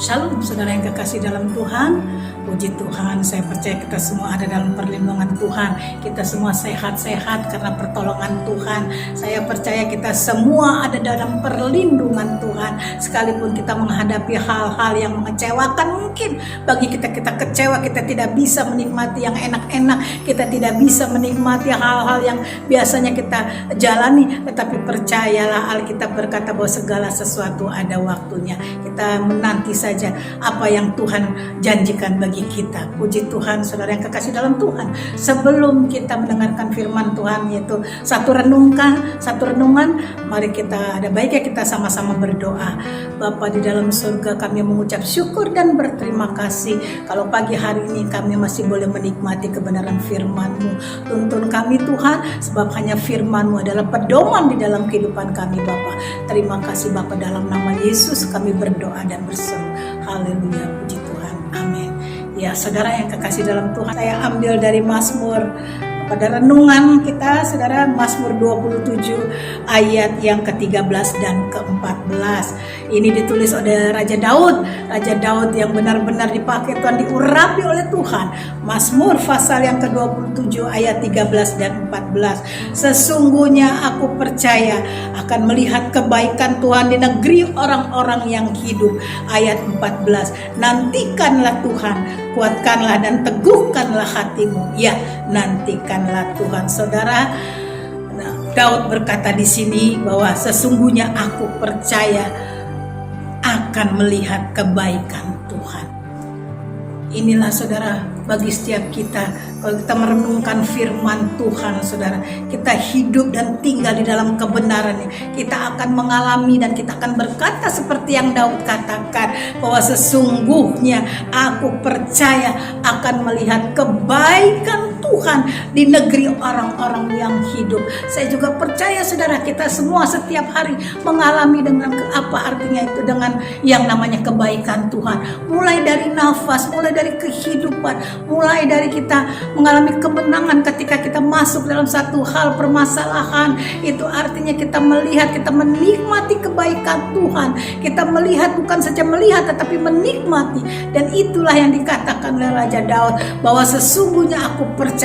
Shalom saudara yang kekasih dalam Tuhan. Puji Tuhan, saya percaya kita semua ada dalam perlindungan Tuhan. Kita semua sehat-sehat karena pertolongan Tuhan. Saya percaya kita semua ada dalam perlindungan Tuhan. Sekalipun kita menghadapi hal-hal yang mengecewakan, mungkin bagi kita kecewa, kita tidak bisa menikmati yang enak-enak, kita tidak bisa menikmati hal-hal yang biasanya kita jalani. Tetapi percayalah, Alkitab berkata bahwa segala sesuatu ada waktunya. Kita menanti saja apa yang Tuhan janjikan bagi kita. Puji Tuhan, saudara yang kekasih dalam Tuhan. Sebelum kita mendengarkan firman Tuhan, yaitu satu renungan, mari kita ada baiknya kita sama-sama berdoa. Bapa di dalam surga, kami mengucap syukur dan berterima kasih kalau pagi hari ini kami masih boleh menikmati kebenaran firman-Mu. Tuntun kami Tuhan, sebab hanya firman-Mu adalah pedoman di dalam kehidupan kami Bapa. Terima kasih Bapa, dalam nama Yesus kami berdoa dan berseru. Haleluya, puji Tuhan, amin. Ya saudara yang kekasih dalam Tuhan, saya ambil dari Mazmur pada renungan kita, saudara, Mazmur 27 ayat yang ke-13 dan ke-14. Ini ditulis oleh Raja Daud yang benar-benar dipakai Tuhan, diurapi oleh Tuhan. Mazmur pasal yang ke-27 ayat 13 dan 14. Sesungguhnya aku percaya akan melihat kebaikan Tuhan di negeri orang-orang yang hidup. Ayat 14. Nantikanlah Tuhan, kuatkanlah dan teguhkanlah hatimu. Ya, nantikanlah Tuhan. Saudara, Daud berkata di sini bahwa sesungguhnya aku percaya akan melihat kebaikan Tuhan. Inilah saudara, bagi setiap kita, kalau kita merenungkan firman Tuhan, saudara, kita hidup dan tinggal di dalam kebenarannya, kita akan mengalami dan kita akan berkata seperti yang Daud katakan, bahwa sesungguhnya aku percaya akan melihat kebaikan Tuhan di negeri orang-orang yang hidup. Saya juga percaya saudara, kita semua setiap hari mengalami dengan apa artinya itu, dengan yang namanya kebaikan Tuhan. Mulai dari nafas, mulai dari kehidupan, mulai dari kita mengalami kemenangan ketika kita masuk dalam satu hal permasalahan. Itu artinya kita melihat, kita menikmati kebaikan Tuhan. Kita melihat, bukan saja melihat tetapi menikmati. Dan itulah yang dikatakan oleh Raja Daud, bahwa sesungguhnya aku percaya.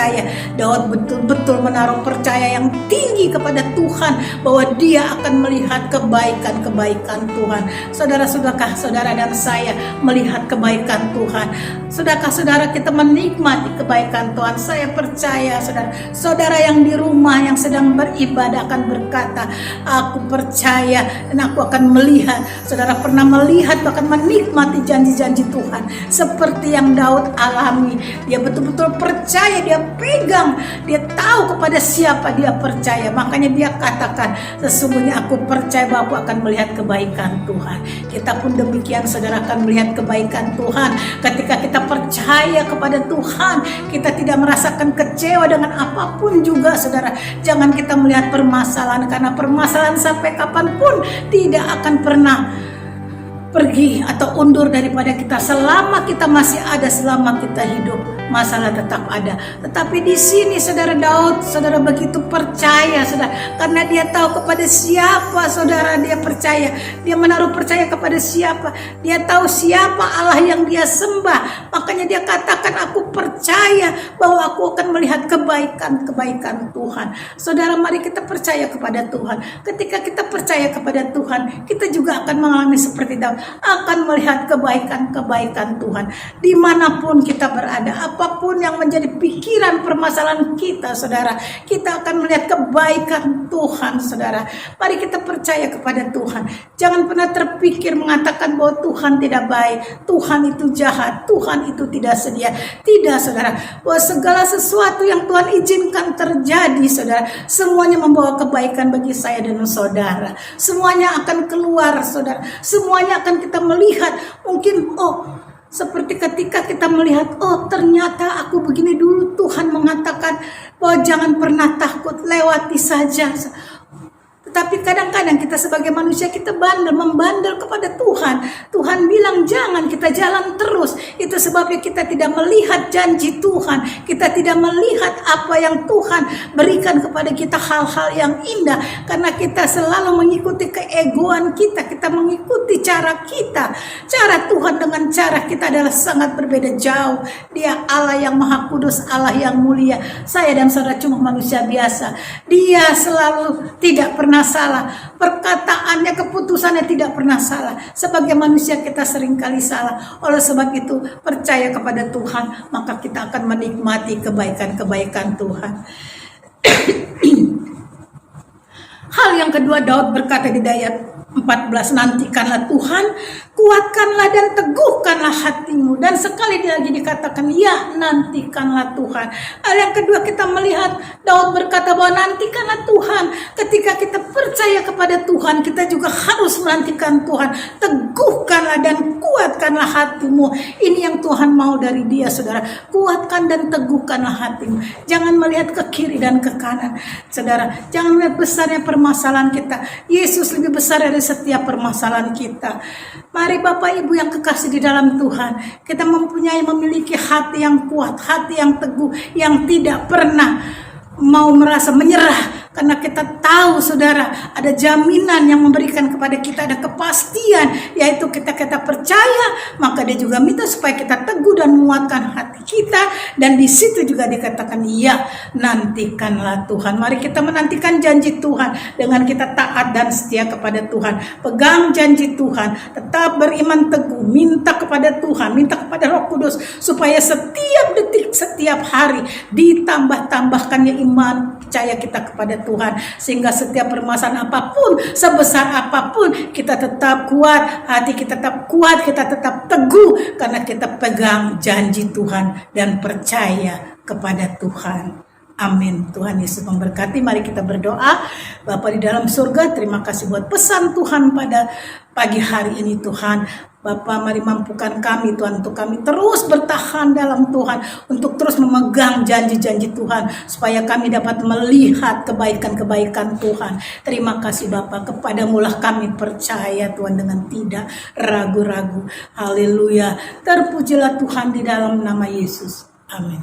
Daud betul-betul menaruh percaya yang tinggi kepada Tuhan, bahwa dia akan melihat kebaikan-kebaikan Tuhan. Saudara, sudahkah saudara dan saya melihat kebaikan Tuhan? Sudahkah saudara kita menikmati kebaikan Tuhan? Saya percaya saudara yang di rumah yang sedang beribadah akan berkata, aku percaya dan aku akan melihat. Saudara pernah melihat, bahkan menikmati janji-janji Tuhan seperti yang Daud alami. Dia betul-betul percaya, dia pegang, dia tahu kepada siapa dia percaya. Makanya dia katakan, sesungguhnya aku percaya bahwa aku akan melihat kebaikan Tuhan. Kita pun demikian saudara, akan melihat kebaikan Tuhan ketika kita percaya kepada Tuhan. Kita tidak merasakan kecewa dengan apapun juga saudara. Jangan kita melihat permasalahan, karena permasalahan sampai kapanpun tidak akan pernah pergi atau undur daripada kita. Selama kita masih ada, selama kita hidup, masalah tetap ada. Tetapi di sini saudara Daud, saudara begitu percaya saudara, karena dia tahu kepada siapa saudara dia percaya. Dia menaruh percaya kepada siapa, dia tahu siapa Allah yang dia sembah. Makanya dia katakan, aku percaya bahwa aku akan melihat kebaikan-kebaikan Tuhan. Saudara, mari kita percaya kepada Tuhan. Ketika kita percaya kepada Tuhan, kita juga akan mengalami seperti Daud, akan melihat kebaikan-kebaikan Tuhan dimanapun kita berada. Apapun yang menjadi pikiran permasalahan kita saudara, kita akan melihat kebaikan Tuhan saudara. Mari kita percaya kepada Tuhan. Jangan pernah terpikir mengatakan bahwa Tuhan tidak baik, Tuhan itu jahat, Tuhan itu tidak sedia. Tidak saudara, bahwa segala sesuatu yang Tuhan izinkan terjadi saudara, semuanya membawa kebaikan bagi saya dan saudara. Semuanya akan keluar saudara, semuanya akan kita melihat. Mungkin seperti ketika kita melihat, ternyata aku begini dulu, Tuhan mengatakan bahwa jangan pernah takut, lewati saja. Tetapi kadang-kadang kita sebagai manusia, kita membandel kepada Tuhan. Tuhan bilang jangan, kita jalan terus. Itu sebabnya kita tidak melihat janji Tuhan, kita tidak melihat apa yang Tuhan berikan kepada kita, hal-hal yang indah, karena kita selalu mengikuti keegoan kita, kita mengikuti cara kita. Cara Tuhan dengan cara kita adalah sangat berbeda jauh. Dia Allah yang Maha Kudus, Allah yang mulia. Saya dan saudara cuma manusia biasa. Dia selalu tidak pernah salah. Perkataannya, keputusannya tidak pernah salah. Sebagai manusia kita seringkali salah. Oleh sebab itu percaya kepada Tuhan, maka kita akan menikmati kebaikan-kebaikan Tuhan. Hal yang kedua, Daud berkata di ayat 14, nantikanlah Tuhan, kuatkanlah dan teguhkanlah hatimu. Dan sekali lagi dikatakan, ya nantikanlah Tuhan. Hal yang kedua kita melihat Daud berkata bahwa nantikanlah Tuhan. Ketika kita percaya kepada Tuhan, kita juga harus menantikan Tuhan. Teguhkanlah dan kuatkanlah hatimu. Ini yang Tuhan mau dari dia, saudara. Kuatkan dan teguhkanlah hatimu. Jangan melihat ke kiri dan ke kanan, saudara. Jangan melihat besarnya permasalahan kita. Yesus lebih besar dari setiap permasalahan kita. Mari Bapak Ibu yang kekasih di dalam Tuhan, kita memiliki hati yang kuat, hati yang teguh, yang tidak pernah mau merasa menyerah. Karena kita tahu, saudara, ada jaminan yang memberikan kepada kita, ada kepastian, yaitu kita percaya, maka dia juga minta supaya kita teguh dan menguatkan hati kita. Dan di situ juga dikatakan, ya nantikanlah Tuhan. Mari kita menantikan janji Tuhan dengan kita taat dan setia kepada Tuhan. Pegang janji Tuhan, tetap beriman teguh, minta kepada Tuhan, minta kepada Roh Kudus, supaya setiap detik, setiap hari ditambah-tambahkannya iman, percaya kita kepada Tuhan, sehingga setiap permasalahan apapun, sebesar apapun, kita tetap kuat, hati kita tetap kuat, kita tetap teguh, karena kita pegang janji Tuhan dan percaya kepada Tuhan. Amin. Tuhan Yesus memberkati. Mari kita berdoa. Bapa di dalam surga, terima kasih buat pesan Tuhan pada pagi hari ini, Tuhan. Bapa, mari mampukan kami, Tuhan, untuk kami terus bertahan dalam Tuhan, untuk terus memegang janji-janji Tuhan, supaya kami dapat melihat kebaikan-kebaikan Tuhan. Terima kasih Bapa, kepadamulah kami percaya, Tuhan, dengan tidak ragu-ragu. Haleluya. Terpujilah Tuhan di dalam nama Yesus. Amin.